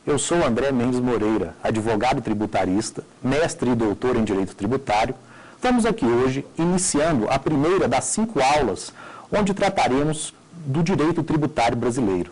Eu sou André Mendes Moreira, advogado tributarista, mestre e doutor em Direito Tributário. Estamos aqui hoje iniciando a primeira das 5 aulas, onde trataremos do direito tributário brasileiro.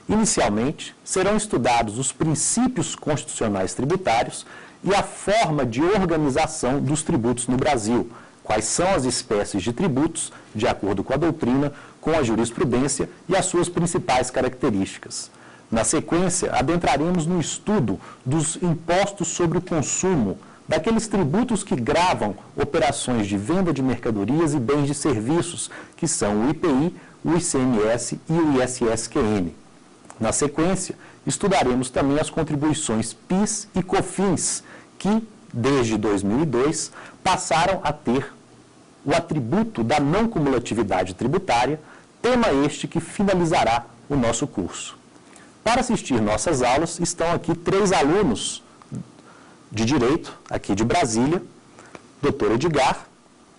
Inicialmente, serão estudados os princípios constitucionais tributários e a forma de organização dos tributos no Brasil, quais são as espécies de tributos, de acordo com a doutrina, com a jurisprudência e as suas principais características. Na sequência, adentraremos no estudo dos impostos sobre o consumo, daqueles tributos que gravam operações de venda de mercadorias e bens de serviços, que são o IPI, o ICMS e o ISS-QN. Na sequência, estudaremos também as contribuições PIS e COFINS, que, desde 2002, passaram a ter o atributo da não cumulatividade tributária, tema este que finalizará o nosso curso. Para assistir nossas aulas, estão aqui 3 alunos de Direito, aqui de Brasília, Dr. Edgar,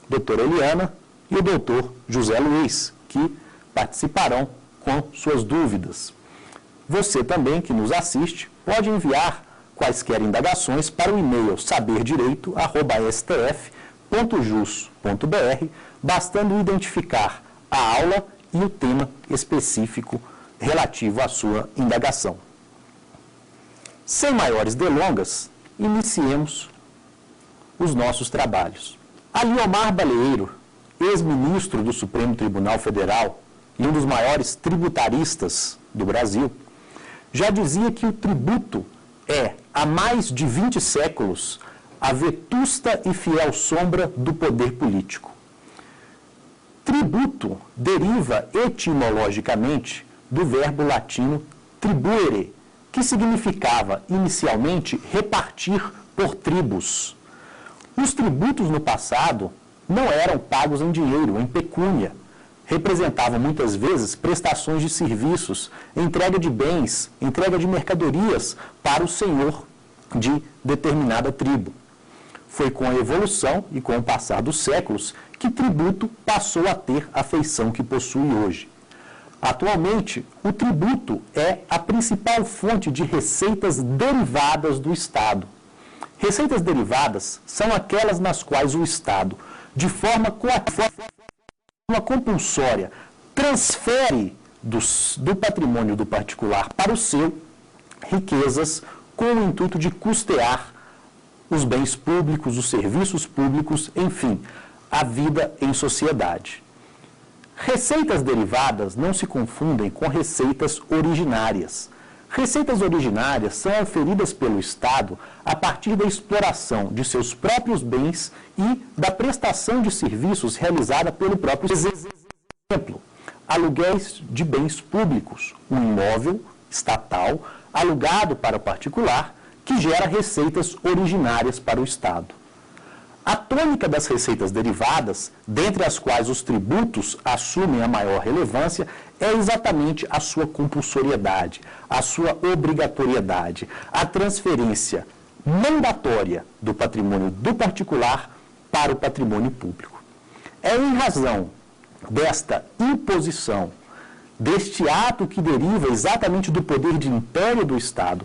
doutora Eliana e o Dr. José Luiz, que participarão com suas dúvidas. Você também, que nos assiste, pode enviar quaisquer indagações para o e-mail saberdireito@stf.jus.br, bastando identificar a aula e o tema específico relativo à sua indagação. Sem maiores delongas, iniciemos os nossos trabalhos. Aliomar Baleiro, ex-ministro do Supremo Tribunal Federal e um dos maiores tributaristas do Brasil, já dizia que o tributo é, há mais de 20 séculos, a vetusta e fiel sombra do poder político. Tributo deriva etimologicamente do verbo latino tribuere, que significava inicialmente repartir por tribos. Os tributos no passado não eram pagos em dinheiro, em pecúnia. Representavam muitas vezes prestações de serviços, entrega de bens, entrega de mercadorias para o senhor de determinada tribo. Foi com a evolução e com o passar dos séculos que tributo passou a ter a feição que possui hoje. Atualmente, o tributo é a principal fonte de receitas derivadas do Estado. Receitas derivadas são aquelas nas quais o Estado, de forma compulsória, transfere do patrimônio do particular para o seu riquezas com o intuito de custear os bens públicos, os serviços públicos, enfim, a vida em sociedade. Receitas derivadas não se confundem com receitas originárias. Receitas originárias são oferidas pelo Estado a partir da exploração de seus próprios bens e da prestação de serviços realizada pelo próprio exemplo, aluguéis de bens públicos, um imóvel estatal alugado para o particular que gera receitas originárias para o Estado. A tônica das receitas derivadas, dentre as quais os tributos assumem a maior relevância, é exatamente a sua compulsoriedade, a sua obrigatoriedade, a transferência mandatória do patrimônio do particular para o patrimônio público. É em razão desta imposição, deste ato que deriva exatamente do poder de império do Estado,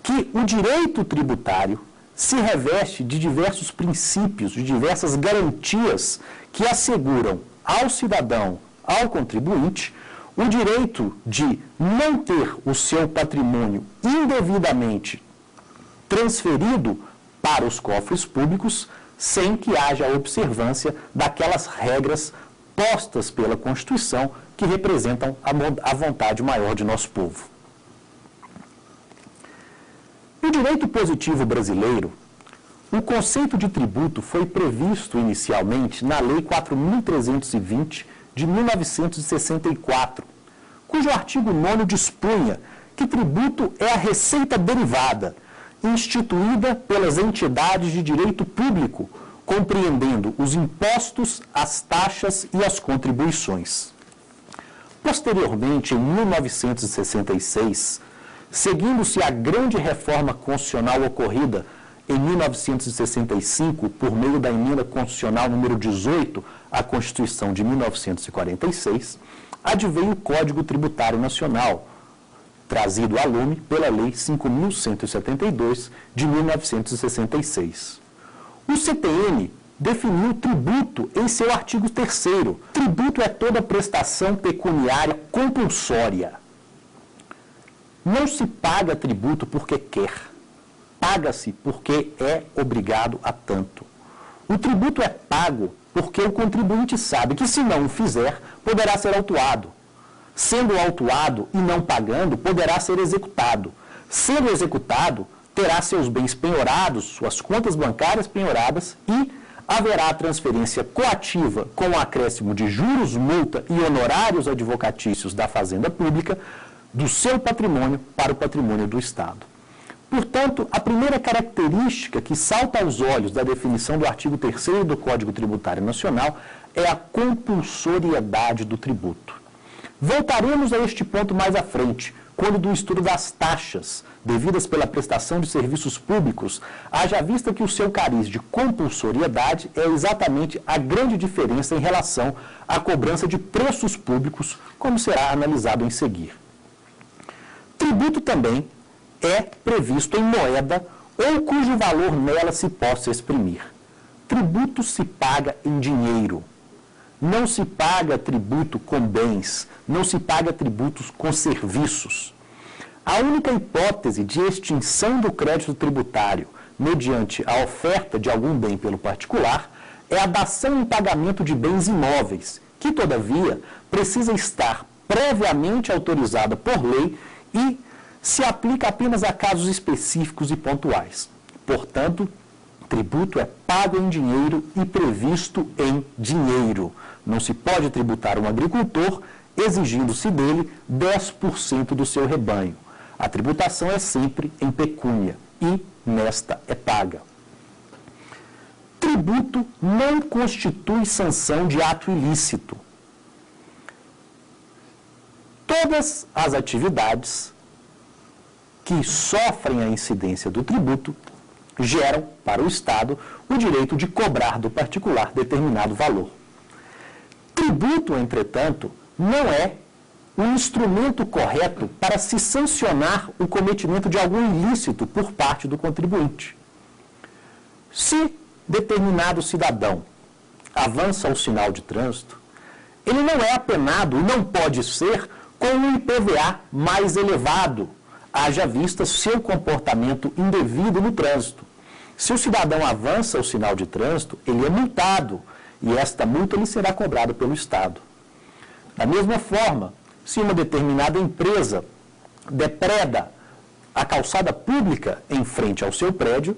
que o direito tributário se reveste de diversos princípios, de diversas garantias que asseguram ao cidadão, ao contribuinte, o direito de não ter o seu patrimônio indevidamente transferido para os cofres públicos sem que haja observância daquelas regras postas pela Constituição que representam a vontade maior de nosso povo. No direito positivo brasileiro, o conceito de tributo foi previsto inicialmente na Lei 4.320 de 1964, cujo artigo 9º dispunha que tributo é a receita derivada, instituída pelas entidades de direito público, compreendendo os impostos, as taxas e as contribuições. Posteriormente, em 1966, seguindo-se a grande reforma constitucional ocorrida em 1965, por meio da emenda constitucional número 18 à Constituição de 1946, adveio o Código Tributário Nacional, trazido a lume pela Lei 5.172 de 1966. O CTN definiu o tributo em seu artigo 3º. Tributo é toda prestação pecuniária compulsória. Não se paga tributo porque quer. Paga-se porque é obrigado a tanto. O tributo é pago porque o contribuinte sabe que, se não o fizer, poderá ser autuado. Sendo autuado e não pagando, poderá ser executado. Sendo executado, terá seus bens penhorados, suas contas bancárias penhoradas e haverá a transferência coativa com o acréscimo de juros, multa e honorários advocatícios da Fazenda Pública do seu patrimônio para o patrimônio do Estado. Portanto, a primeira característica que salta aos olhos da definição do artigo 3º do Código Tributário Nacional é a compulsoriedade do tributo. Voltaremos a este ponto mais à frente, quando do estudo das taxas devidas pela prestação de serviços públicos, haja vista que o seu cariz de compulsoriedade é exatamente a grande diferença em relação à cobrança de preços públicos, como será analisado em seguir. Tributo também é previsto em moeda ou cujo valor nela se possa exprimir. Tributo se paga em dinheiro. Não se paga tributo com bens, não se paga tributos com serviços. A única hipótese de extinção do crédito tributário mediante a oferta de algum bem pelo particular é a dação em pagamento de bens imóveis, que, todavia, precisa estar previamente autorizada por lei e se aplica apenas a casos específicos e pontuais. Portanto, tributo é pago em dinheiro e previsto em dinheiro. Não se pode tributar um agricultor exigindo-se dele 10% do seu rebanho. A tributação é sempre em pecúnia e nesta é paga. Tributo não constitui sanção de ato ilícito. Todas as atividades que sofrem a incidência do tributo geram para o Estado o direito de cobrar do particular determinado valor. Tributo, entretanto, não é um instrumento correto para se sancionar o cometimento de algum ilícito por parte do contribuinte. Se determinado cidadão avança ao sinal de trânsito, ele não é apenado, não pode ser, com um IPVA mais elevado, haja vista seu comportamento indevido no trânsito. Se o cidadão avança o sinal de trânsito, ele é multado, e esta multa lhe será cobrada pelo Estado. Da mesma forma, se uma determinada empresa depreda a calçada pública em frente ao seu prédio,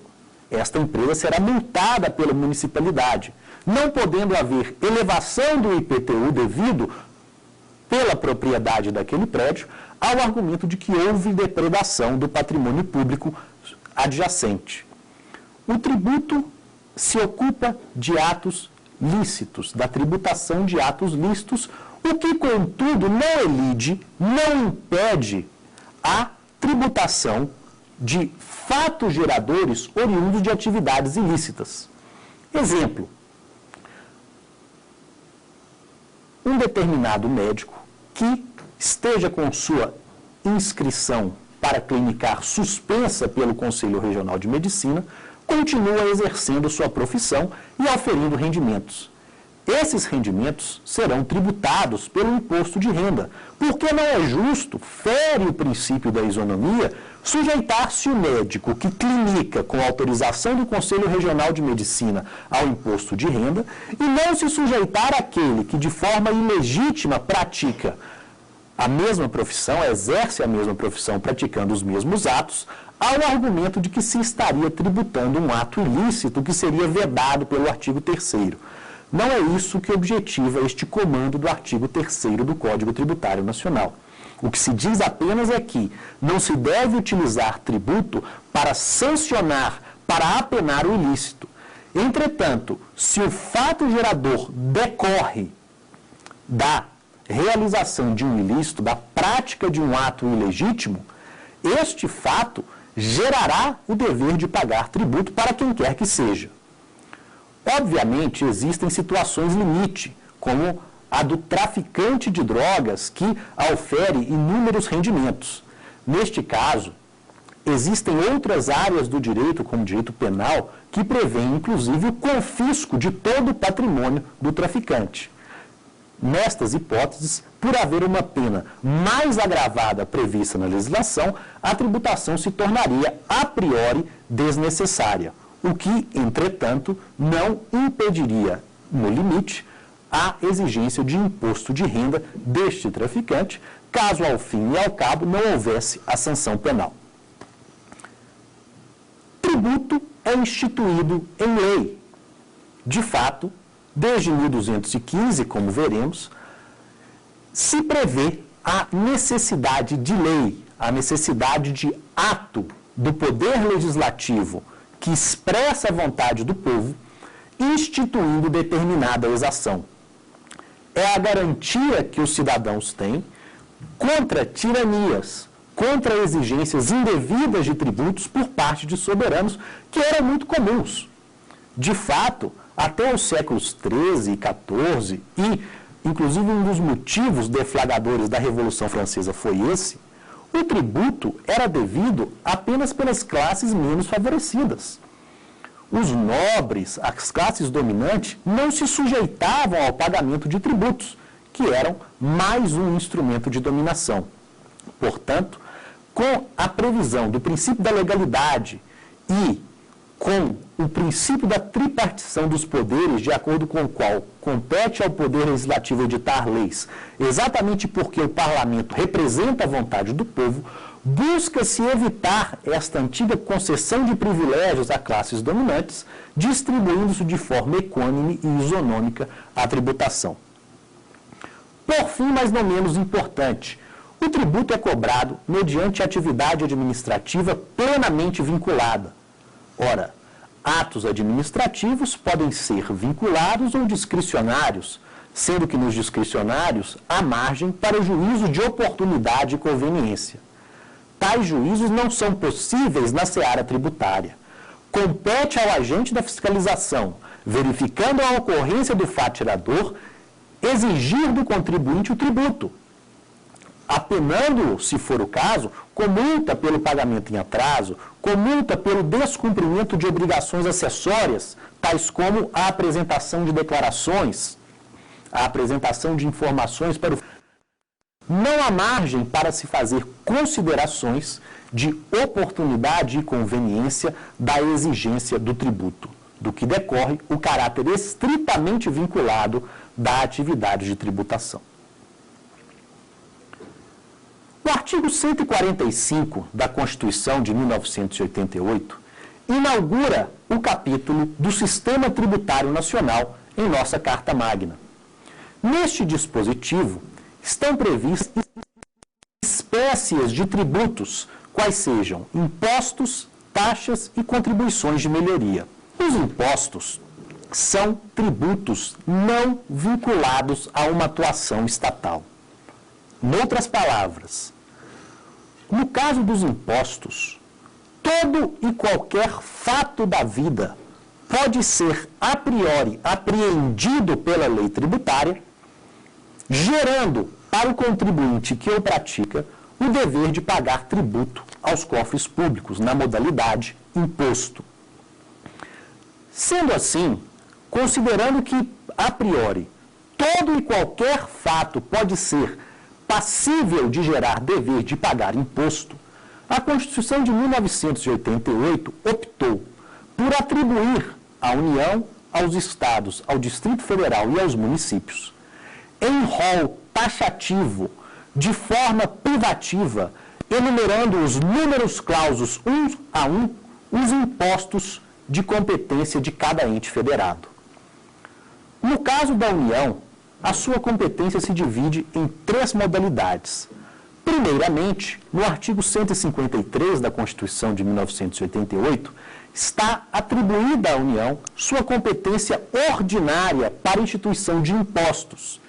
esta empresa será multada pela municipalidade, não podendo haver elevação do IPTU devido pela propriedade daquele prédio, ao argumento de que houve depredação do patrimônio público adjacente. O tributo se ocupa de atos lícitos, da tributação de atos lícitos, o que, contudo, não elide, não impede a tributação de fatos geradores oriundos de atividades ilícitas. Exemplo: um determinado médico que esteja com sua inscrição para clinicar suspensa pelo Conselho Regional de Medicina, continua exercendo sua profissão e auferindo rendimentos. Esses rendimentos serão tributados pelo imposto de renda, porque não é justo, fere o princípio da isonomia, sujeitar-se o médico que clinica com autorização do Conselho Regional de Medicina ao imposto de renda e não se sujeitar aquele que de forma ilegítima pratica a mesma profissão, exerce a mesma profissão praticando os mesmos atos, ao argumento de que se estaria tributando um ato ilícito que seria vedado pelo artigo 3º. Não é isso que objetiva este comando do artigo 3º do Código Tributário Nacional. O que se diz apenas é que não se deve utilizar tributo para sancionar, para apenar o ilícito. Entretanto, se o fato gerador decorre da realização de um ilícito, da prática de um ato ilegítimo, este fato gerará o dever de pagar tributo para quem quer que seja. Obviamente, existem situações limite, como a do traficante de drogas que aufere inúmeros rendimentos. Neste caso, existem outras áreas do direito, como o direito penal, que prevêem, inclusive, o confisco de todo o patrimônio do traficante. Nestas hipóteses, por haver uma pena mais agravada prevista na legislação, a tributação se tornaria a priori desnecessária, o que, entretanto, não impediria, no limite, a exigência de imposto de renda deste traficante, caso ao fim e ao cabo não houvesse a sanção penal. Tributo é instituído em lei. De fato, desde 1215, como veremos, se prevê a necessidade de lei, a necessidade de ato do Poder Legislativo que expressa a vontade do povo, instituindo determinada exação. É a garantia que os cidadãos têm contra tiranias, contra exigências indevidas de tributos por parte de soberanos que eram muito comuns. De fato, até os séculos XIII e XIV, e inclusive um dos motivos deflagradores da Revolução Francesa foi esse, o tributo era devido apenas pelas classes menos favorecidas. Os nobres, as classes dominantes, não se sujeitavam ao pagamento de tributos, que eram mais um instrumento de dominação. Portanto, com a previsão do princípio da legalidade e com o princípio da tripartição dos poderes, de acordo com o qual compete ao Poder Legislativo editar leis, exatamente porque o parlamento representa a vontade do povo, busca-se evitar esta antiga concessão de privilégios a classes dominantes, distribuindo-se de forma equânime e isonômica a tributação. Por fim, mas não menos importante, o tributo é cobrado mediante atividade administrativa plenamente vinculada. Ora, atos administrativos podem ser vinculados ou discricionários, sendo que nos discricionários há margem para o juízo de oportunidade e conveniência. Tais juízos não são possíveis na seara tributária. Compete ao agente da fiscalização, verificando a ocorrência do fatirador, exigir do contribuinte o tributo, apenando-o, se for o caso, com multa pelo pagamento em atraso, com multa pelo descumprimento de obrigações acessórias, tais como a apresentação de declarações, a apresentação de informações para o... Não há margem para se fazer considerações de oportunidade e conveniência da exigência do tributo, do que decorre o caráter estritamente vinculado da atividade de tributação. O artigo 145 da Constituição de 1988 inaugura o capítulo do Sistema Tributário Nacional em nossa Carta Magna. Neste dispositivo estão previstas espécies de tributos, quais sejam impostos, taxas e contribuições de melhoria. Os impostos são tributos não vinculados a uma atuação estatal. Noutras palavras, no caso dos impostos, todo e qualquer fato da vida pode ser a priori apreendido pela lei tributária, gerando para o contribuinte que o pratica o dever de pagar tributo aos cofres públicos na modalidade imposto. Sendo assim, considerando que, a priori, todo e qualquer fato pode ser passível de gerar dever de pagar imposto, a Constituição de 1988 optou por atribuir à União, aos Estados, ao Distrito Federal e aos municípios, em rol taxativo, de forma privativa, enumerando os números clausos um a um, os impostos de competência de cada ente federado. No caso da União, a sua competência se divide em 3 modalidades. Primeiramente, no artigo 153 da Constituição de 1988, está atribuída à União sua competência ordinária para a instituição de impostos.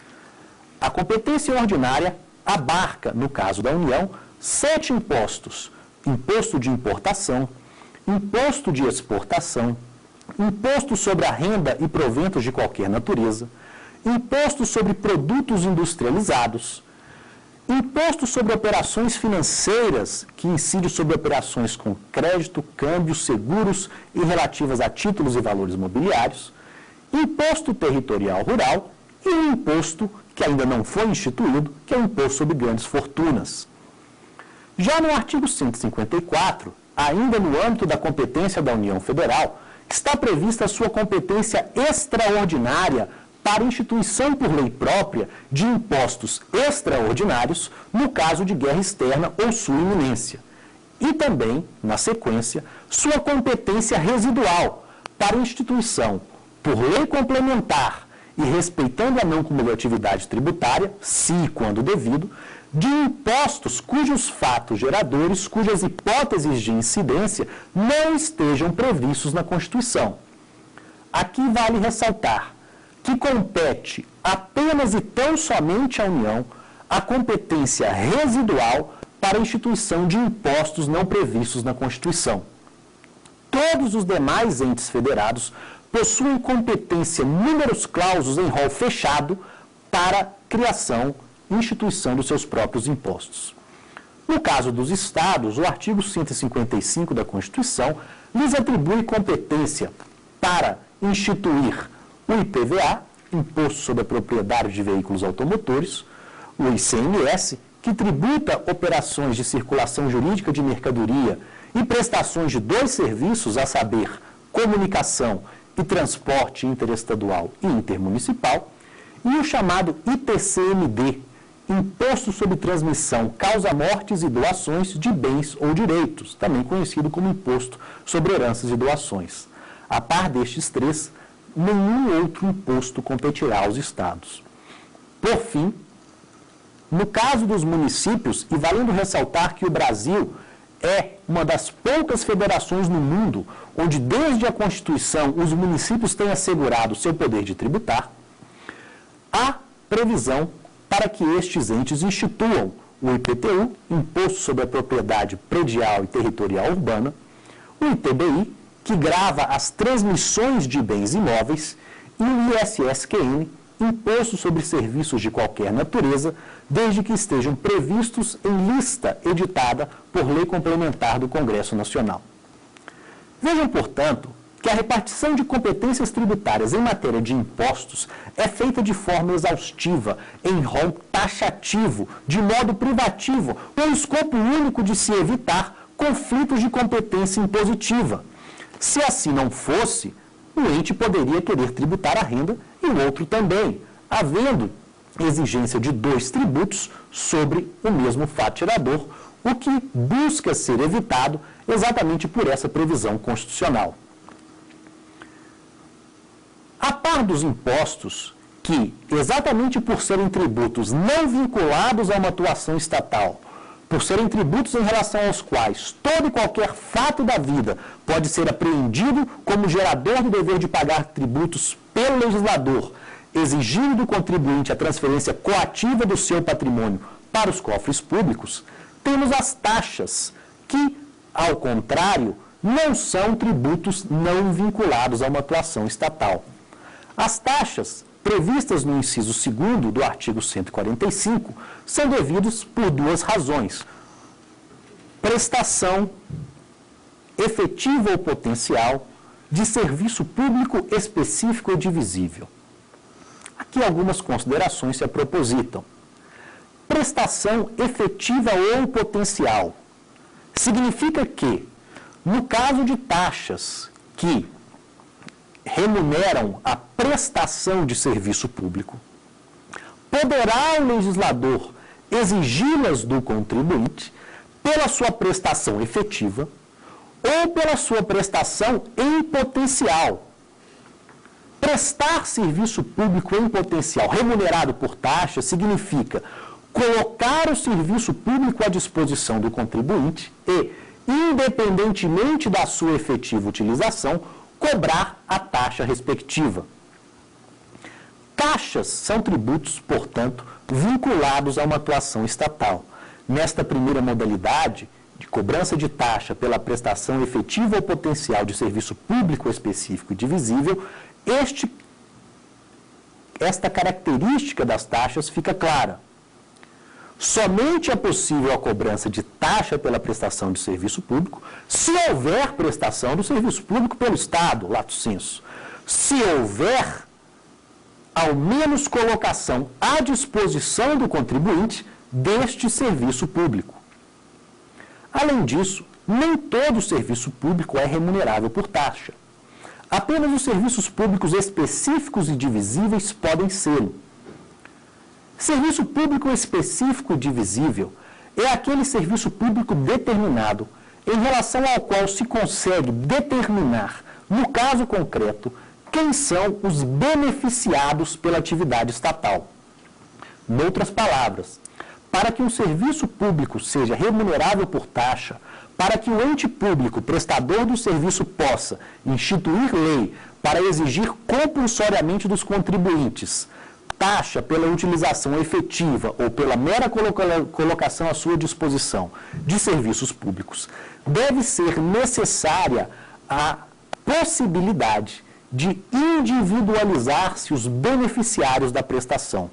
A competência ordinária abarca, no caso da União, 7 impostos: imposto de importação, imposto de exportação, imposto sobre a renda e proventos de qualquer natureza, imposto sobre produtos industrializados, Imposto sobre operações financeiras, que incide sobre operações com crédito, câmbio, seguros e relativas a títulos e valores mobiliários. Imposto territorial rural e um imposto que ainda não foi instituído, que é o imposto sobre grandes fortunas. Já no artigo 154, ainda no âmbito da competência da União Federal, está prevista a sua competência extraordinária para instituição por lei própria de impostos extraordinários no caso de guerra externa ou sua iminência. E também, na sequência, sua competência residual para instituição por lei complementar e respeitando a não cumulatividade tributária, se e quando devido, de impostos cujos fatos geradores, cujas hipóteses de incidência não estejam previstos na Constituição. Aqui vale ressaltar que compete apenas e tão somente à União a competência residual para a instituição de impostos não previstos na Constituição. Todos os demais entes federados possuem competência numerus clausus em rol fechado para criação e instituição dos seus próprios impostos. No caso dos estados, o artigo 155 da Constituição lhes atribui competência para instituir o IPVA, Imposto sobre a Propriedade de Veículos Automotores, o ICMS, que tributa operações de circulação jurídica de mercadoria e prestações de dois serviços, a saber, comunicação e transporte interestadual e intermunicipal, e o chamado ITCMD, Imposto sobre Transmissão, Causa-Mortes e Doações de Bens ou Direitos, também conhecido como Imposto sobre Heranças e Doações. A par destes três, nenhum outro imposto competirá aos estados. Por fim, no caso dos municípios, e valendo ressaltar que o Brasil é uma das poucas federações no mundo onde, desde a Constituição, os municípios têm assegurado seu poder de tributar, há previsão para que estes entes instituam o IPTU, Imposto sobre a Propriedade Predial e Territorial Urbana, o ITBI, que grava as transmissões de bens imóveis, e o ISSQN, Imposto sobre Serviços de Qualquer Natureza, desde que estejam previstos em lista editada por lei complementar do Congresso Nacional. Vejam, portanto, que a repartição de competências tributárias em matéria de impostos é feita de forma exaustiva, em rol taxativo, de modo privativo, com o escopo único de se evitar conflitos de competência impositiva. Se assim não fosse, o ente poderia querer tributar a renda e o outro também, havendo exigência de dois tributos sobre o mesmo fato gerador, o que busca ser evitado exatamente por essa previsão constitucional. A par dos impostos, que, exatamente por serem tributos não vinculados a uma atuação estatal, por serem tributos em relação aos quais todo e qualquer fato da vida pode ser apreendido como gerador do dever de pagar tributos pelo legislador, exigindo do contribuinte a transferência coativa do seu patrimônio para os cofres públicos, temos as taxas, que, ao contrário, não são tributos não vinculados a uma atuação estatal. As taxas previstas no inciso 2º do artigo 145 são devidos por duas razões: prestação efetiva ou potencial de serviço público específico e divisível. Aqui algumas considerações se propositam. Prestação efetiva ou potencial significa que, no caso de taxas que remuneram a prestação de serviço público, poderá o legislador exigi-las do contribuinte pela sua prestação efetiva ou pela sua prestação em potencial. Prestar serviço público em potencial remunerado por taxa significa colocar o serviço público à disposição do contribuinte e, independentemente da sua efetiva utilização, cobrar a taxa respectiva. Taxas são tributos, portanto, vinculados a uma atuação estatal. Nesta primeira modalidade de cobrança de taxa pela prestação efetiva ou potencial de serviço público específico e divisível, esta característica das taxas fica clara. Somente é possível a cobrança de taxa pela prestação de serviço público se houver prestação do serviço público pelo Estado, lato sensu. Se houver, ao menos, colocação à disposição do contribuinte deste serviço público. Além disso, nem todo serviço público é remunerável por taxa. Apenas os serviços públicos específicos e divisíveis podem ser. Serviço público específico e divisível é aquele serviço público determinado em relação ao qual se consegue determinar, no caso concreto, quem são os beneficiados pela atividade estatal. Noutras palavras, para que um serviço público seja remunerável por taxa, para que o ente público prestador do serviço possa instituir lei para exigir compulsoriamente dos contribuintes taxa pela utilização efetiva ou pela mera colocação à sua disposição de serviços públicos, deve ser necessária a possibilidade de individualizar-se os beneficiários da prestação.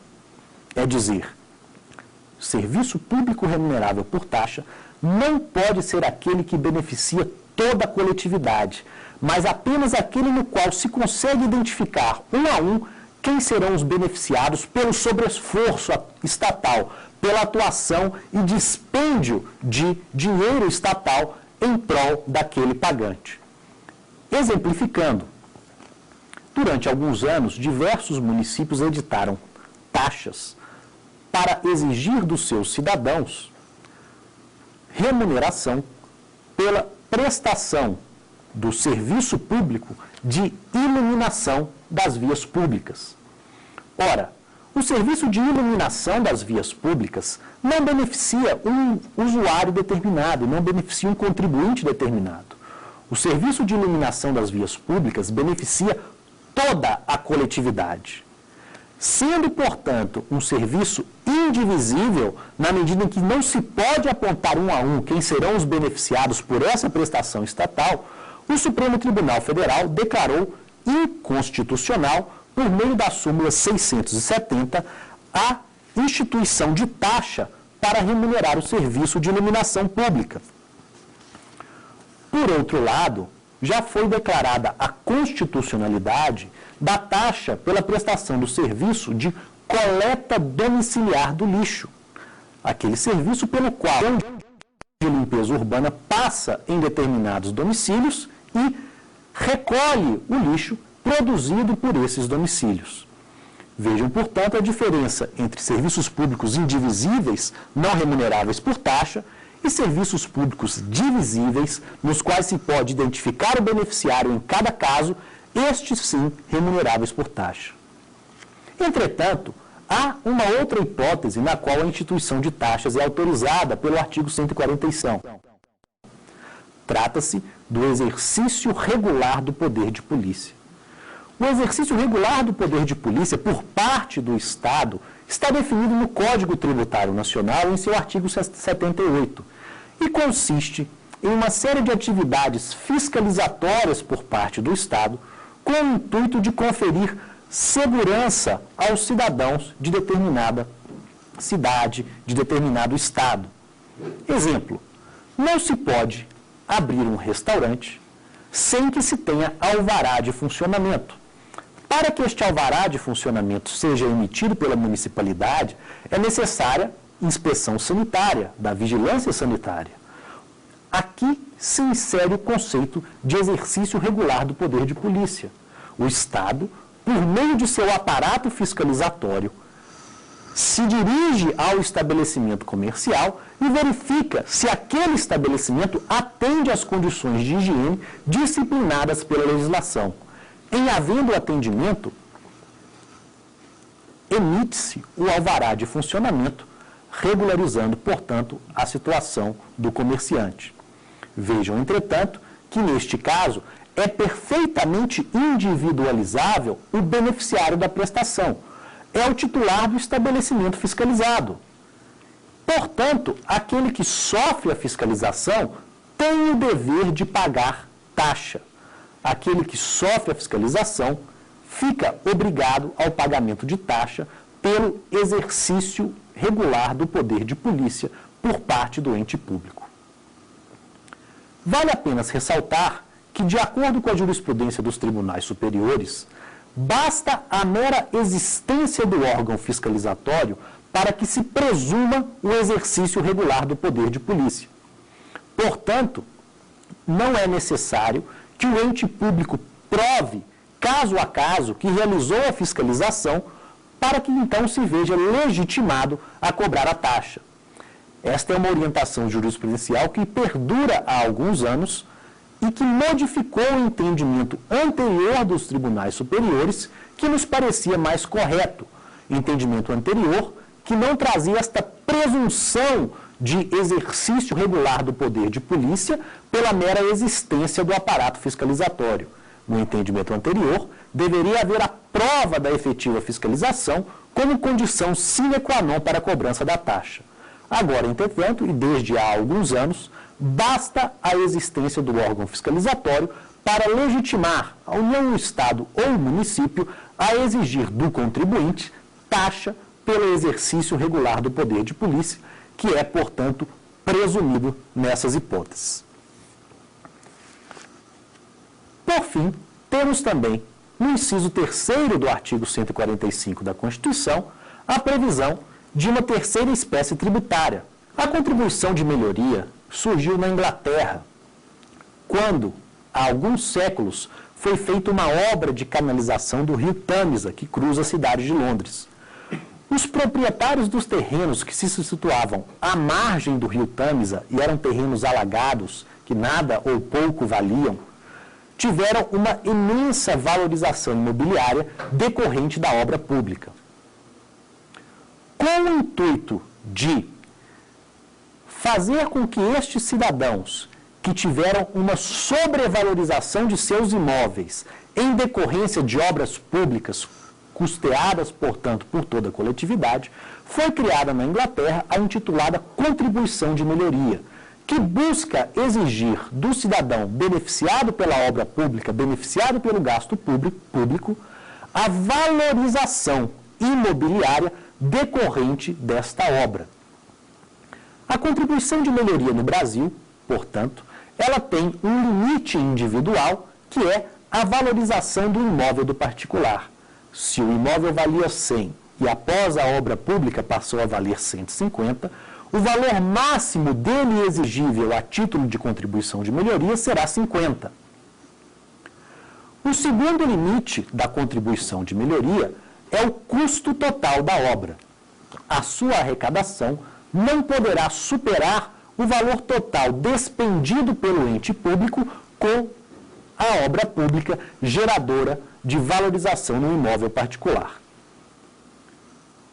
É dizer, serviço público remunerável por taxa não pode ser aquele que beneficia toda a coletividade, mas apenas aquele no qual se consegue identificar um a um quem serão os beneficiados pelo sobreesforço estatal, pela atuação e dispêndio de dinheiro estatal em prol daquele pagante. Exemplificando, durante alguns anos, diversos municípios editaram taxas para exigir dos seus cidadãos remuneração pela prestação do serviço público de iluminação das vias públicas. Ora, o serviço de iluminação das vias públicas não beneficia um usuário determinado, não beneficia um contribuinte determinado. O serviço de iluminação das vias públicas beneficia toda a coletividade. Sendo, portanto, um serviço indivisível, na medida em que não se pode apontar um a um quem serão os beneficiados por essa prestação estatal, o Supremo Tribunal Federal declarou inconstitucional, por meio da súmula 670, a instituição de taxa para remunerar o serviço de iluminação pública. Por outro lado, já foi declarada a constitucionalidade da taxa pela prestação do serviço de coleta domiciliar do lixo, aquele serviço pelo qual a limpeza urbana passa em determinados domicílios e recolhe o lixo produzido por esses domicílios. Vejam, portanto, a diferença entre serviços públicos indivisíveis, não remuneráveis por taxa, e serviços públicos divisíveis, nos quais se pode identificar o beneficiário em cada caso, estes sim remuneráveis por taxa. Entretanto, há uma outra hipótese na qual a instituição de taxas é autorizada pelo artigo 145. Trata-se do exercício regular do poder de polícia. O exercício regular do poder de polícia por parte do Estado está definido no Código Tributário Nacional em seu artigo 78 e consiste em uma série de atividades fiscalizatórias por parte do Estado com o intuito de conferir segurança aos cidadãos de determinada cidade, de determinado estado. Exemplo, não se pode abrir um restaurante sem que se tenha alvará de funcionamento. Para que este alvará de funcionamento seja emitido pela municipalidade, é necessária inspeção sanitária, da vigilância sanitária. Aqui se insere o conceito de exercício regular do poder de polícia. O Estado, por meio de seu aparato fiscalizatório, se dirige ao estabelecimento comercial e verifica se aquele estabelecimento atende às condições de higiene disciplinadas pela legislação. Em havendo atendimento, emite-se o alvará de funcionamento, regularizando, portanto, a situação do comerciante. Vejam, entretanto, que neste caso é perfeitamente individualizável o beneficiário da prestação. É o titular do estabelecimento fiscalizado. Portanto, aquele que sofre a fiscalização tem o dever de pagar taxa. Aquele que sofre a fiscalização fica obrigado ao pagamento de taxa pelo exercício regular do poder de polícia por parte do ente público. Vale apenas ressaltar que, de acordo com a jurisprudência dos tribunais superiores, basta a mera existência do órgão fiscalizatório para que se presuma o exercício regular do poder de polícia. Portanto, não é necessário que o ente público prove, caso a caso, que realizou a fiscalização, para que então se veja legitimado a cobrar a taxa. Esta é uma orientação jurisprudencial que perdura há alguns anos e que modificou o entendimento anterior dos tribunais superiores, que nos parecia mais correto. Entendimento anterior que não trazia esta presunção de exercício regular do poder de polícia pela mera existência do aparato fiscalizatório. No entendimento anterior, deveria haver a prova da efetiva fiscalização como condição sine qua non para a cobrança da taxa. Agora, entretanto, e desde há alguns anos, basta a existência do órgão fiscalizatório para legitimar a União, o Estado ou o município a exigir do contribuinte taxa pelo exercício regular do poder de polícia, que é, portanto, presumido nessas hipóteses. Por fim, temos também, no inciso 3º do artigo 145 da Constituição, a previsão de uma terceira espécie tributária. A contribuição de melhoria surgiu na Inglaterra, quando, há alguns séculos, foi feita uma obra de canalização do rio Tâmisa, que cruza a cidade de Londres. Os proprietários dos terrenos que se situavam à margem do rio Tâmisa e eram terrenos alagados, que nada ou pouco valiam, tiveram uma imensa valorização imobiliária decorrente da obra pública. Com o intuito de fazer com que estes cidadãos que tiveram uma sobrevalorização de seus imóveis em decorrência de obras públicas, custeadas, portanto, por toda a coletividade, foi criada na Inglaterra a intitulada Contribuição de Melhoria, que busca exigir do cidadão beneficiado pela obra pública, beneficiado pelo gasto público, a valorização imobiliária decorrente desta obra. A contribuição de melhoria no Brasil, portanto, ela tem um limite individual, que é a valorização do imóvel do particular. Se o imóvel valia 100 e após a obra pública passou a valer 150, o valor máximo dele exigível a título de contribuição de melhoria será 50. O segundo limite da contribuição de melhoria é o custo total da obra. A sua arrecadação não poderá superar o valor total despendido pelo ente público com a obra pública geradora de valorização no imóvel particular.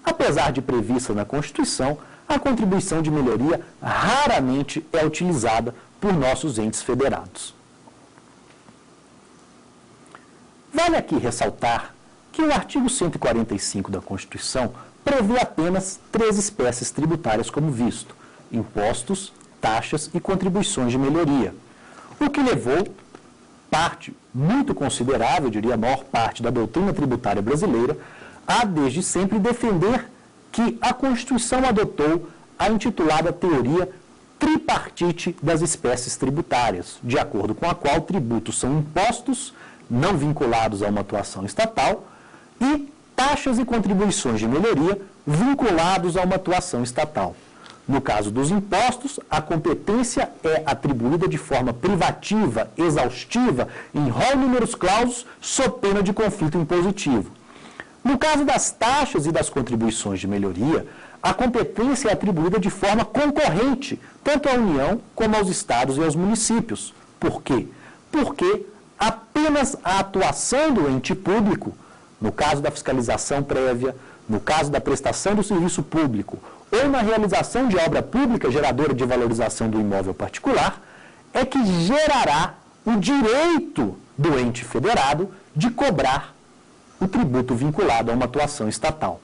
Apesar de prevista na Constituição, a contribuição de melhoria raramente é utilizada por nossos entes federados. Vale aqui ressaltar que o artigo 145 da Constituição prevê apenas 3 espécies tributárias como visto: impostos, taxas e contribuições de melhoria, o que levou parte muito considerável, eu diria a maior parte da doutrina tributária brasileira, a desde sempre defender que a Constituição adotou a intitulada teoria tripartite das espécies tributárias, de acordo com a qual tributos são impostos não vinculados a uma atuação estatal e taxas e contribuições de melhoria vinculados a uma atuação estatal. No caso dos impostos, a competência é atribuída de forma privativa, exaustiva, em rol numerus clausus, sob pena de conflito impositivo. No caso das taxas e das contribuições de melhoria, a competência é atribuída de forma concorrente, tanto à União como aos estados e aos municípios. Por quê? Porque apenas a atuação do ente público, no caso da fiscalização prévia, no caso da prestação do serviço público ou na realização de obra pública geradora de valorização do imóvel particular, é que gerará o direito do ente federado de cobrar o tributo vinculado a uma atuação estatal.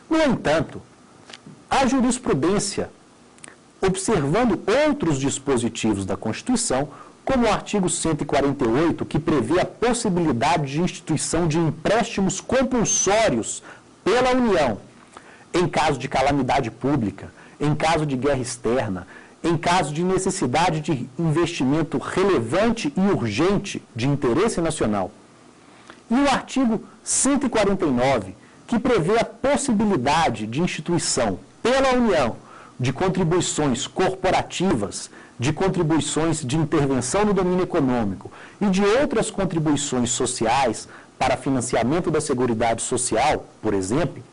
No entanto, a jurisprudência, observando outros dispositivos da Constituição, como o artigo 148, que prevê a possibilidade de instituição de empréstimos compulsórios pela União, em caso de calamidade pública, em caso de guerra externa, em caso de necessidade de investimento relevante e urgente de interesse nacional. E o artigo 149, que prevê a possibilidade de instituição pela União de contribuições corporativas, de contribuições de intervenção no domínio econômico e de outras contribuições sociais para financiamento da Seguridade Social, por exemplo,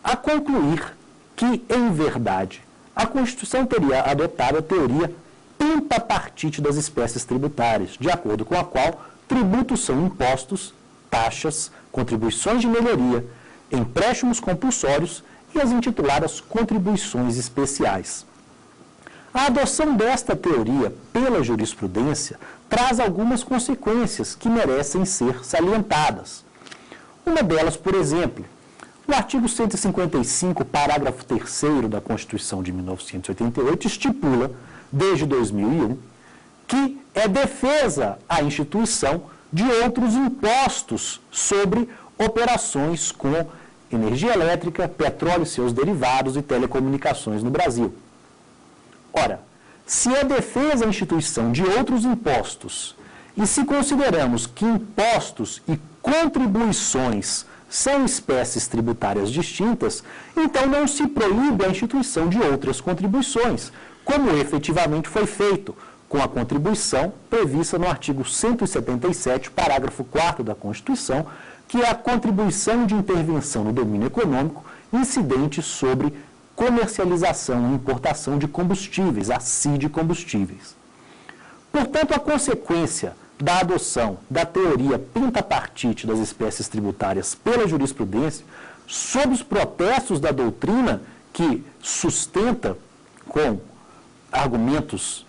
a concluir que, em verdade, a Constituição teria adotado a teoria pinta partite das espécies tributárias, de acordo com a qual tributos são impostos, taxas, contribuições de melhoria, empréstimos compulsórios e as intituladas contribuições especiais. A adoção desta teoria pela jurisprudência traz algumas consequências que merecem ser salientadas. Uma delas, por exemplo, o artigo 155, parágrafo 3º da Constituição de 1988, estipula, desde 2001, que é defesa a instituição de outros impostos sobre operações com energia elétrica, petróleo e seus derivados e telecomunicações no Brasil. Ora, se é defesa a instituição de outros impostos e se consideramos que impostos e contribuições são espécies tributárias distintas, então não se proíbe a instituição de outras contribuições, como efetivamente foi feito com a contribuição prevista no artigo 177, parágrafo 4º da Constituição, que é a contribuição de intervenção no domínio econômico incidente sobre comercialização e importação de combustíveis, a CID combustíveis. Portanto, a consequência da adoção da teoria pentapartite das espécies tributárias pela jurisprudência, sob os protestos da doutrina que sustenta com argumentos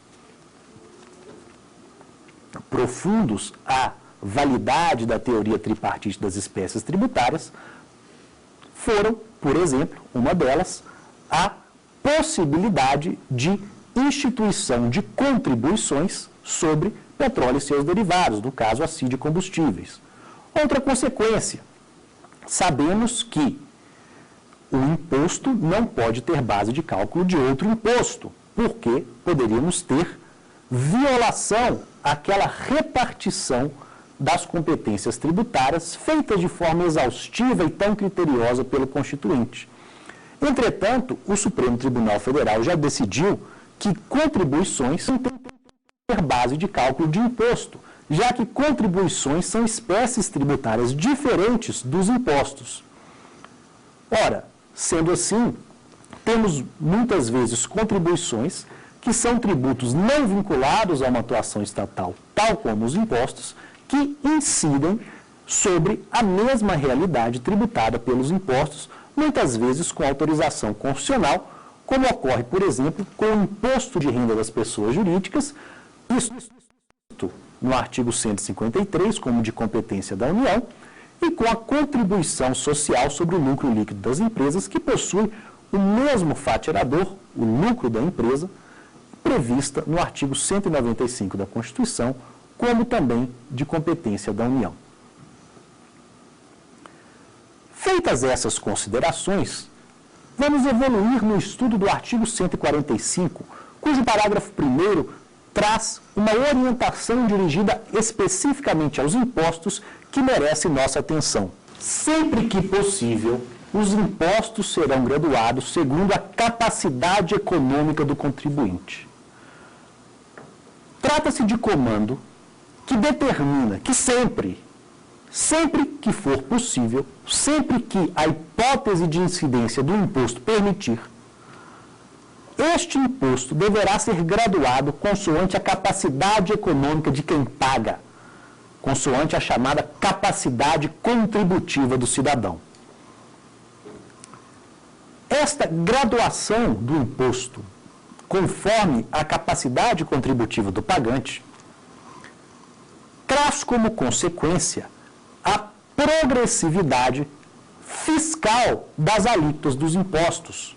profundos a validade da teoria tripartite das espécies tributárias, foram, por exemplo, uma delas, a possibilidade de instituição de contribuições sobre petróleo e seus derivados, no caso a CID combustíveis. Outra consequência, sabemos que o imposto não pode ter base de cálculo de outro imposto, porque poderíamos ter violação àquela repartição das competências tributárias feitas de forma exaustiva e tão criteriosa pelo Constituinte. Entretanto, o Supremo Tribunal Federal já decidiu que contribuições não têm ter base de cálculo de imposto, já que contribuições são espécies tributárias diferentes dos impostos. Ora, sendo assim, temos muitas vezes contribuições que são tributos não vinculados a uma atuação estatal, tal como os impostos, que incidem sobre a mesma realidade tributada pelos impostos, muitas vezes com autorização constitucional, como ocorre, por exemplo, com o imposto de renda das pessoas jurídicas, isso no artigo 153, como de competência da União, e com a contribuição social sobre o lucro líquido das empresas, que possui o mesmo fatiador, o lucro da empresa, prevista no artigo 195 da Constituição, como também de competência da União. Feitas essas considerações, vamos evoluir no estudo do artigo 145, cujo parágrafo 1º traz uma orientação dirigida especificamente aos impostos que merece nossa atenção. Sempre que possível, os impostos serão graduados segundo a capacidade econômica do contribuinte. Trata-se de comando que determina que sempre que for possível, sempre que a hipótese de incidência do imposto permitir, este imposto deverá ser graduado consoante a capacidade econômica de quem paga, consoante a chamada capacidade contributiva do cidadão. Esta graduação do imposto, conforme a capacidade contributiva do pagante, traz como consequência a progressividade fiscal das alíquotas dos impostos.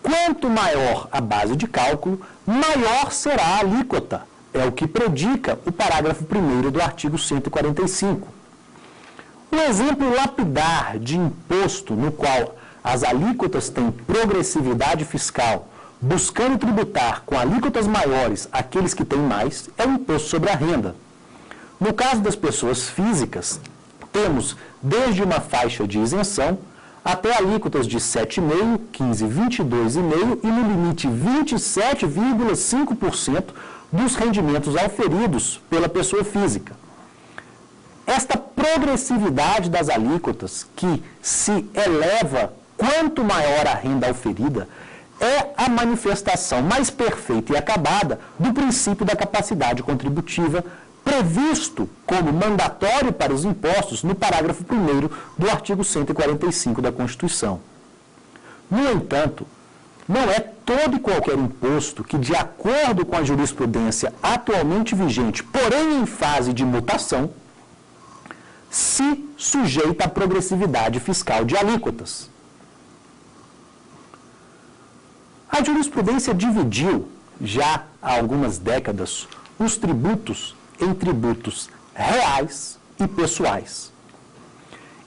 Quanto maior a base de cálculo, maior será a alíquota. É o que predica o parágrafo 1º do artigo 145. Um exemplo lapidar de imposto no qual as alíquotas têm progressividade fiscal, buscando tributar com alíquotas maiores aqueles que têm mais, é o imposto sobre a renda. No caso das pessoas físicas, temos desde uma faixa de isenção até alíquotas de 7,5%, 15%, 22,5% e no limite 27,5% dos rendimentos auferidos pela pessoa física. Esta progressividade das alíquotas, que se eleva quanto maior a renda auferida, é a manifestação mais perfeita e acabada do princípio da capacidade contributiva, previsto como mandatório para os impostos no parágrafo 1º do artigo 145 da Constituição. No entanto, não é todo e qualquer imposto que, de acordo com a jurisprudência atualmente vigente, porém em fase de mutação, se sujeita à progressividade fiscal de alíquotas. A jurisprudência dividiu, já há algumas décadas, os tributos em tributos reais e pessoais.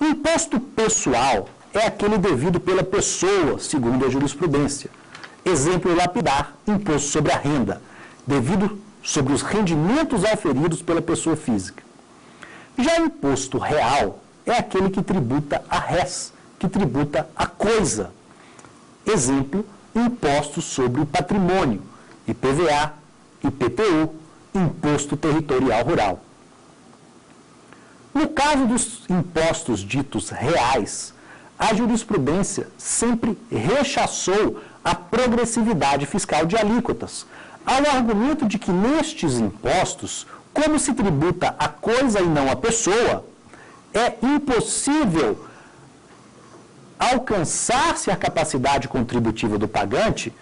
Imposto pessoal é aquele devido pela pessoa, segundo a jurisprudência. Exemplo lapidar, imposto sobre a renda, devido sobre os rendimentos auferidos pela pessoa física. Já imposto real é aquele que tributa a res, que tributa a coisa. Exemplo, impostos sobre o patrimônio, IPVA, IPTU, Imposto Territorial Rural. No caso dos impostos ditos reais, a jurisprudência sempre rechaçou a progressividade fiscal de alíquotas, ao argumento de que nestes impostos, como se tributa a coisa e não a pessoa, é impossível alcançar-se a capacidade contributiva do pagante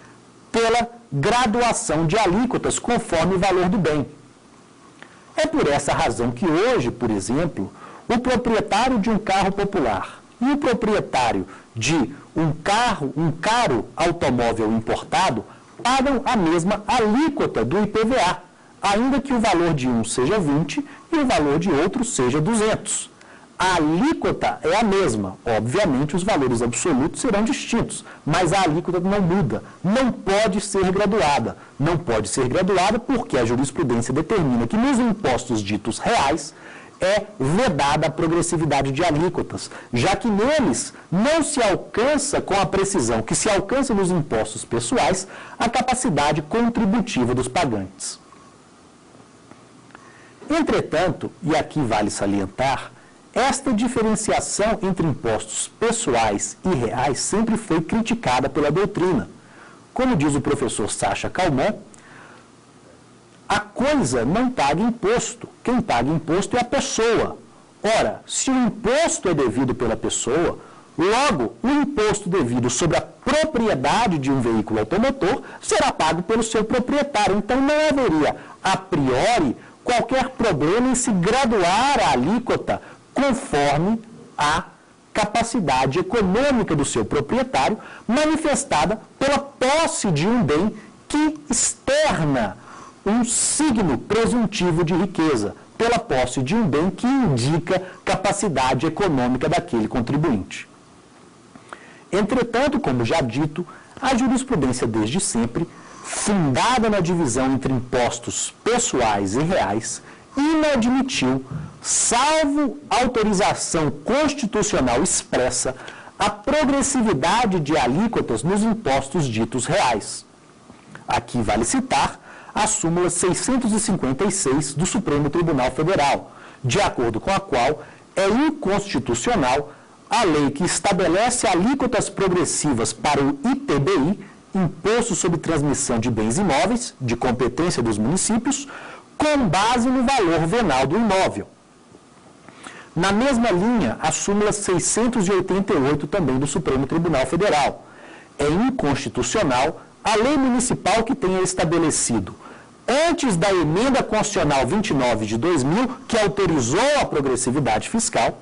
pela graduação de alíquotas conforme o valor do bem. É por essa razão que hoje, por exemplo, o proprietário de um carro popular e o proprietário de um caro automóvel importado pagam a mesma alíquota do IPVA, ainda que o valor de um seja 20 e o valor de outro seja 200. A alíquota é a mesma. Obviamente, os valores absolutos serão distintos, mas a alíquota não muda, não pode ser graduada. Não pode ser graduada porque a jurisprudência determina que nos impostos ditos reais é vedada a progressividade de alíquotas, já que neles não se alcança com a precisão que se alcança nos impostos pessoais a capacidade contributiva dos pagantes. Entretanto, e aqui vale salientar, esta diferenciação entre impostos pessoais e reais sempre foi criticada pela doutrina. Como diz o professor Sacha Calmon, a coisa não paga imposto. Quem paga imposto é a pessoa. Ora, se o imposto é devido pela pessoa, logo o imposto devido sobre a propriedade de um veículo automotor será pago pelo seu proprietário. Então não haveria, a priori, qualquer problema em se graduar a alíquota conforme a capacidade econômica do seu proprietário, manifestada pela posse de um bem que externa um signo presuntivo de riqueza, pela posse de um bem que indica capacidade econômica daquele contribuinte. Entretanto, como já dito, a jurisprudência desde sempre, fundada na divisão entre impostos pessoais e reais, inadmitiu, salvo autorização constitucional expressa, a progressividade de alíquotas nos impostos ditos reais. Aqui vale citar a súmula 656 do Supremo Tribunal Federal, de acordo com a qual é inconstitucional a lei que estabelece alíquotas progressivas para o ITBI, Imposto sobre Transmissão de Bens Imóveis, de competência dos municípios, com base no valor venal do imóvel. Na mesma linha, a súmula 688 também do Supremo Tribunal Federal. É inconstitucional a lei municipal que tenha estabelecido, antes da emenda constitucional 29 de 2000, que autorizou a progressividade fiscal,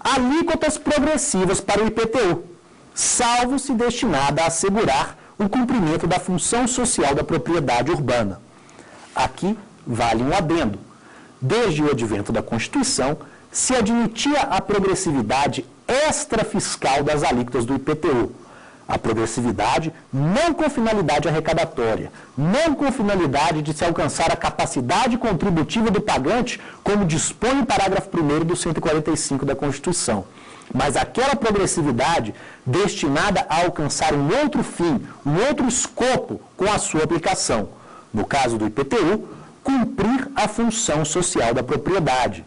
alíquotas progressivas para o IPTU, salvo se destinada a assegurar o cumprimento da função social da propriedade urbana. Aqui vale um adendo. Desde o advento da Constituição, se admitia a progressividade extrafiscal das alíquotas do IPTU. A progressividade não com finalidade arrecadatória, não com finalidade de se alcançar a capacidade contributiva do pagante, como dispõe o parágrafo 1º do 145 da Constituição, mas aquela progressividade destinada a alcançar um outro fim, um outro escopo com a sua aplicação. No caso do IPTU, cumprir a função social da propriedade.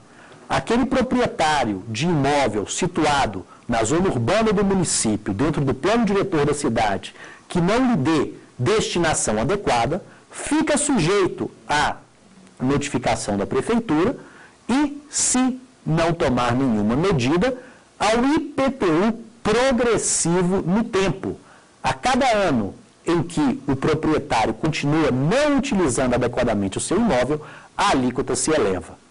Aquele proprietário de imóvel situado na zona urbana do município, dentro do plano diretor da cidade, que não lhe dê destinação adequada, fica sujeito à notificação da prefeitura e, se não tomar nenhuma medida, ao IPTU progressivo no tempo. A cada ano em que o proprietário continua não utilizando adequadamente o seu imóvel, a alíquota se eleva.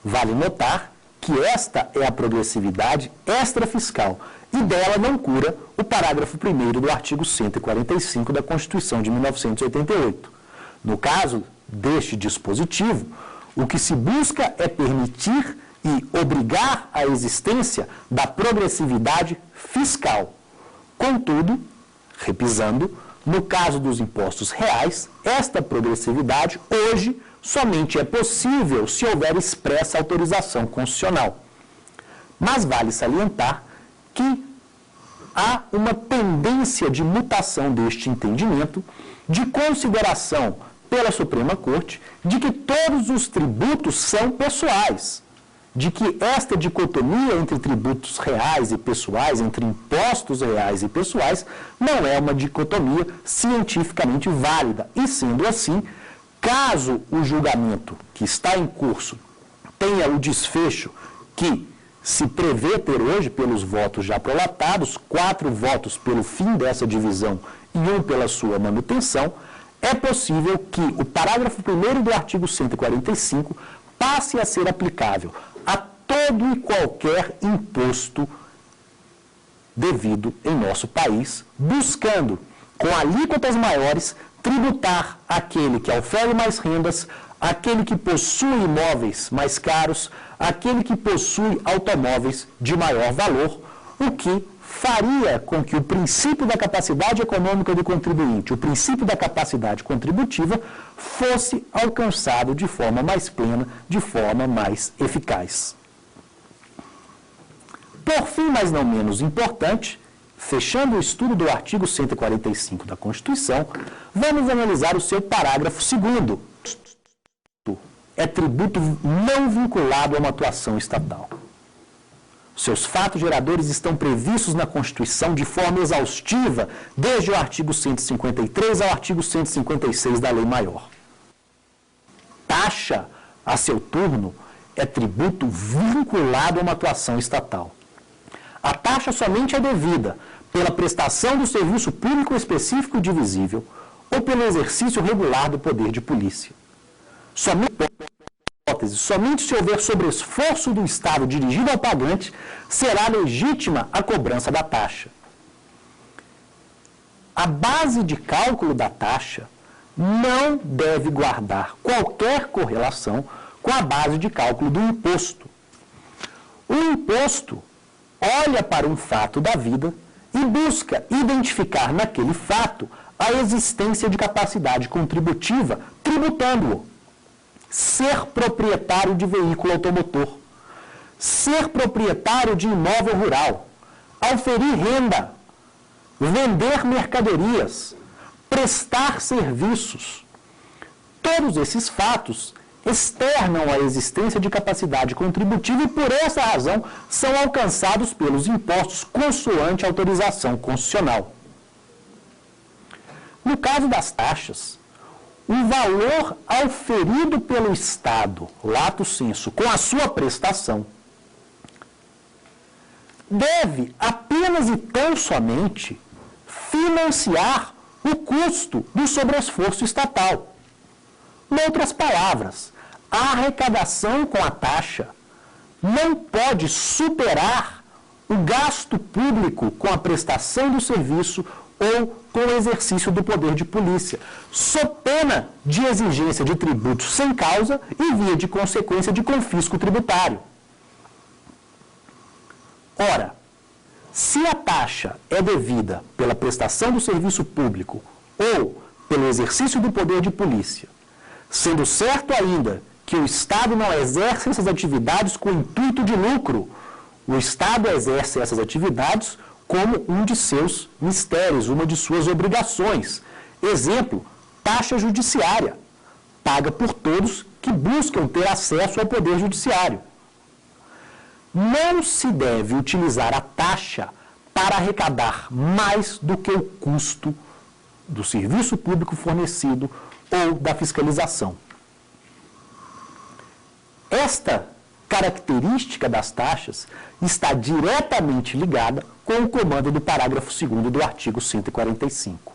Vale notar que esta é a progressividade extrafiscal e dela não cura o parágrafo 1º do artigo 145 da Constituição de 1988. No caso deste dispositivo, o que se busca é permitir e obrigar a existência da progressividade fiscal. Contudo, repisando, no caso dos impostos reais, esta progressividade hoje somente é possível se houver expressa autorização constitucional. Mas vale salientar que há uma tendência de mutação deste entendimento, de consideração pela Suprema Corte, de que todos os tributos são pessoais, de que esta dicotomia entre tributos reais e pessoais, entre impostos reais e pessoais, não é uma dicotomia cientificamente válida. E, sendo assim, caso o julgamento que está em curso tenha o desfecho que se prevê ter hoje pelos votos já prolatados, 4 votos pelo fim dessa divisão e 1 pela sua manutenção, é possível que o parágrafo 1º do artigo 145 passe a ser aplicável a todo e qualquer imposto devido em nosso país, buscando, com alíquotas maiores, tributar aquele que ofere mais rendas, aquele que possui imóveis mais caros, aquele que possui automóveis de maior valor, o que faria com que o princípio da capacidade econômica do contribuinte, o princípio da capacidade contributiva, fosse alcançado de forma mais plena, de forma mais eficaz. Por fim, mas não menos importante, fechando o estudo do artigo 145 da Constituição, vamos analisar o seu parágrafo 2º. É tributo não vinculado a uma atuação estatal. Seus fatos geradores estão previstos na Constituição de forma exaustiva, desde o artigo 153 ao artigo 156 da Lei Maior. Taxa, a seu turno, é tributo vinculado a uma atuação estatal. A taxa somente é devida pela prestação do serviço público específico e divisível ou pelo exercício regular do poder de polícia. Somente se houver sobreesforço do Estado dirigido ao pagante, será legítima a cobrança da taxa. A base de cálculo da taxa não deve guardar qualquer correlação com a base de cálculo do imposto. O imposto olha para um fato da vida e busca identificar naquele fato a existência de capacidade contributiva, tributando-o. Ser proprietário de veículo automotor, ser proprietário de imóvel rural, auferir renda, vender mercadorias, prestar serviços. Todos esses fatos externam a existência de capacidade contributiva e, por essa razão, são alcançados pelos impostos consoante a autorização constitucional. No caso das taxas, o valor auferido pelo Estado, lato sensu, com a sua prestação, deve apenas e tão somente financiar o custo do sobreesforço estatal. Em outras palavras, a arrecadação com a taxa não pode superar o gasto público com a prestação do serviço ou com o exercício do poder de polícia, sob pena de exigência de tributos sem causa e via de consequência de confisco tributário. Ora, se a taxa é devida pela prestação do serviço público ou pelo exercício do poder de polícia, sendo certo ainda que o Estado não exerce essas atividades com intuito de lucro, o Estado exerce essas atividades como um de seus mistérios, uma de suas obrigações. Exemplo, taxa judiciária, paga por todos que buscam ter acesso ao poder judiciário. Não se deve utilizar a taxa para arrecadar mais do que o custo do serviço público fornecido ou da fiscalização. Esta característica das taxas está diretamente ligada com o comando do parágrafo 2º do artigo 145.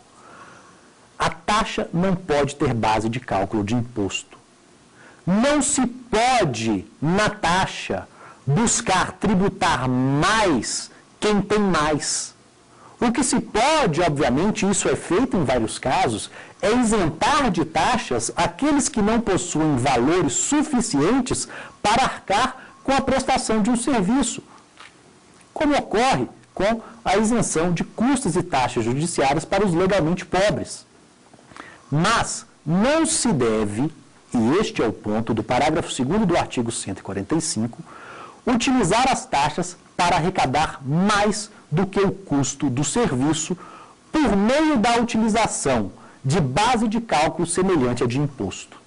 A taxa não pode ter base de cálculo de imposto. Não se pode, na taxa, buscar tributar mais quem tem mais. O que se pode, obviamente, isso é feito em vários casos, é isentar de taxas aqueles que não possuem valores suficientes para arcar com a prestação de um serviço, como ocorre com a isenção de custos e taxas judiciárias para os legalmente pobres. Mas não se deve, e este é o ponto do parágrafo 2º do artigo 145, utilizar as taxas para arrecadar mais do que o custo do serviço por meio da utilização de base de cálculo semelhante à de imposto.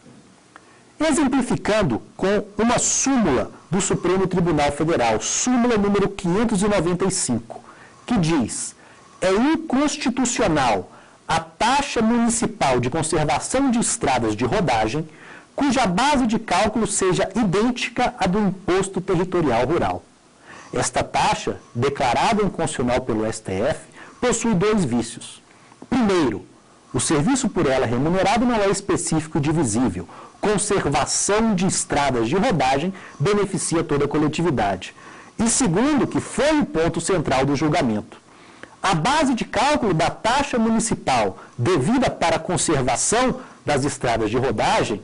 Exemplificando com uma súmula do Supremo Tribunal Federal, súmula número 595, que diz: é inconstitucional a taxa municipal de conservação de estradas de rodagem cuja base de cálculo seja idêntica à do imposto territorial rural. Esta taxa, declarada inconstitucional pelo STF, possui dois vícios. Primeiro, o serviço por ela remunerado não é específico e divisível. Conservação de estradas de rodagem beneficia toda a coletividade. E segundo, que foi o ponto central do julgamento, a base de cálculo da taxa municipal devida para a conservação das estradas de rodagem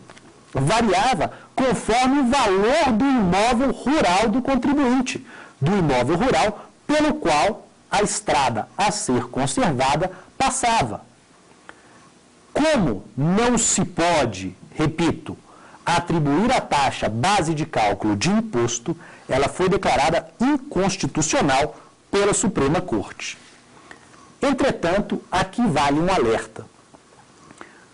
variava conforme o valor do imóvel rural do contribuinte, do imóvel rural pelo qual a estrada a ser conservada passava. Como não se pode, repito, atribuir a taxa base de cálculo de imposto, ela foi declarada inconstitucional pela Suprema Corte. Entretanto, aqui vale um alerta.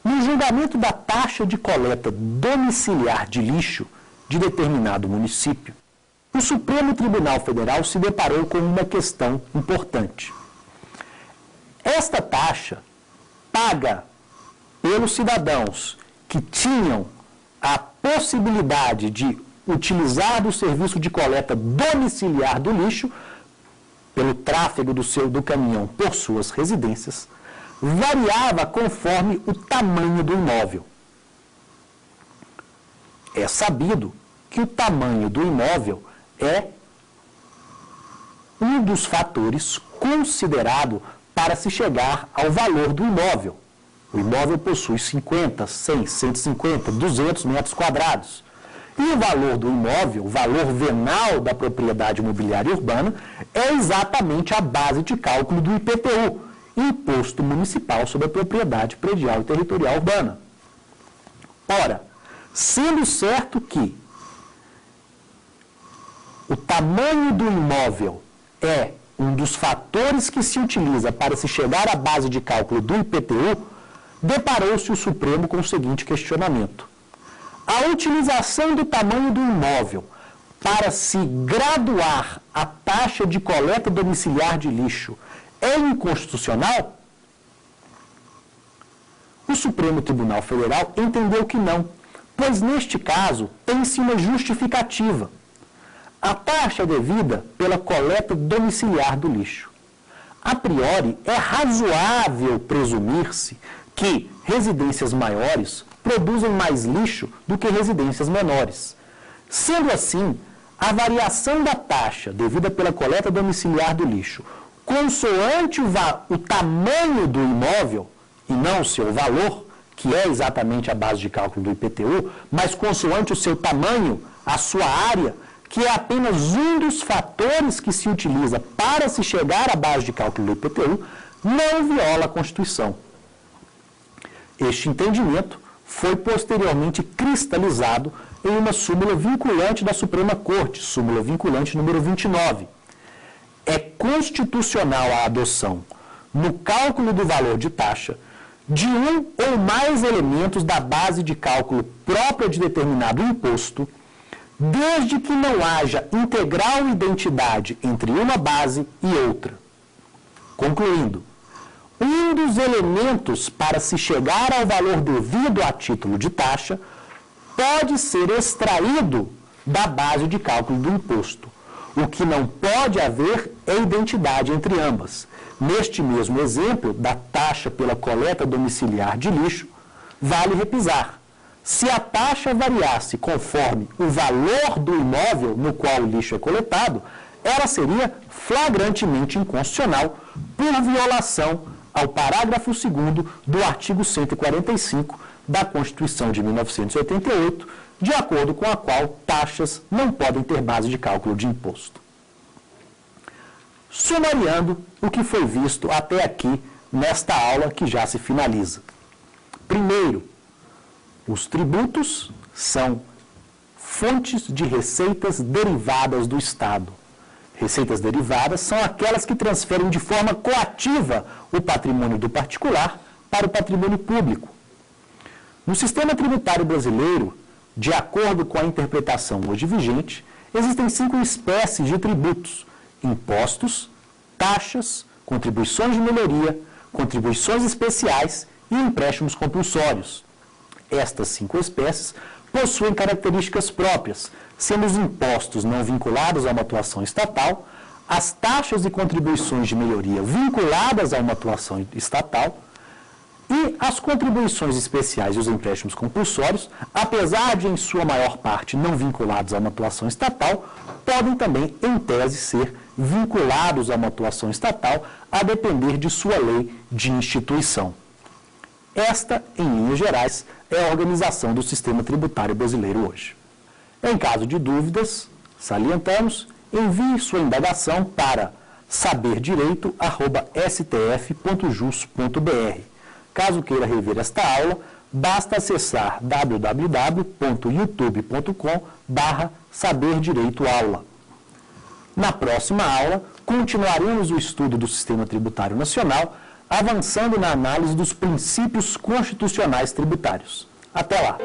No julgamento da taxa de coleta domiciliar de lixo de determinado município, o Supremo Tribunal Federal se deparou com uma questão importante. Esta taxa, paga pelos cidadãos que tinham a possibilidade de utilizar do serviço de coleta domiciliar do lixo, pelo tráfego do caminhão por suas residências, variava conforme o tamanho do imóvel. É sabido que o tamanho do imóvel é um dos fatores considerado para se chegar ao valor do imóvel. O imóvel possui 50, 100, 150, 200 metros quadrados. E o valor do imóvel, o valor venal da propriedade imobiliária urbana, é exatamente a base de cálculo do IPTU, Imposto Municipal sobre a Propriedade Predial e Territorial Urbana. Ora, sendo certo que o tamanho do imóvel é um dos fatores que se utiliza para se chegar à base de cálculo do IPTU, deparou-se o Supremo com o seguinte questionamento. A utilização do tamanho do imóvel para se graduar a taxa de coleta domiciliar de lixo é inconstitucional? O Supremo Tribunal Federal entendeu que não, pois neste caso tem-se uma justificativa. A taxa devida pela coleta domiciliar do lixo. A priori, é razoável presumir-se que residências maiores produzem mais lixo do que residências menores. Sendo assim, a variação da taxa devida pela coleta domiciliar do lixo, consoante o tamanho do imóvel, e não o seu valor, que é exatamente a base de cálculo do IPTU, mas consoante o seu tamanho, a sua área, que é apenas um dos fatores que se utiliza para se chegar à base de cálculo do IPTU, não viola a Constituição. Este entendimento foi posteriormente cristalizado em uma súmula vinculante da Suprema Corte, súmula vinculante número 29. É constitucional a adoção, no cálculo do valor de taxa, de um ou mais elementos da base de cálculo própria de determinado imposto, desde que não haja integral identidade entre uma base e outra. Concluindo, um dos elementos para se chegar ao valor devido a título de taxa pode ser extraído da base de cálculo do imposto. O que não pode haver é identidade entre ambas. Neste mesmo exemplo da taxa pela coleta domiciliar de lixo, vale repisar. Se a taxa variasse conforme o valor do imóvel no qual o lixo é coletado, ela seria flagrantemente inconstitucional por violação ao parágrafo 2º do artigo 145 da Constituição de 1988, de acordo com a qual taxas não podem ter base de cálculo de imposto. Sumariando o que foi visto até aqui nesta aula que já se finaliza. Primeiro, os tributos são fontes de receitas derivadas do Estado. Receitas derivadas são aquelas que transferem de forma coativa o patrimônio do particular para o patrimônio público. No sistema tributário brasileiro, de acordo com a interpretação hoje vigente, existem 5 espécies de tributos: impostos, taxas, contribuições de melhoria, contribuições especiais e empréstimos compulsórios. Estas 5 espécies possuem características próprias, sendo os impostos não vinculados a uma atuação estatal, as taxas e contribuições de melhoria vinculadas a uma atuação estatal e as contribuições especiais e os empréstimos compulsórios, apesar de em sua maior parte não vinculados a uma atuação estatal, podem também, em tese, ser vinculados a uma atuação estatal, a depender de sua lei de instituição. Esta, em linhas gerais, é a organização do sistema tributário brasileiro hoje. Em caso de dúvidas, salientamos, envie sua indagação para saberdireito@stf.jus.br. Caso queira rever esta aula, basta acessar www.youtube.com/saberdireitoaula. Na próxima aula, continuaremos o estudo do Sistema Tributário Nacional, avançando na análise dos princípios constitucionais tributários. Até lá!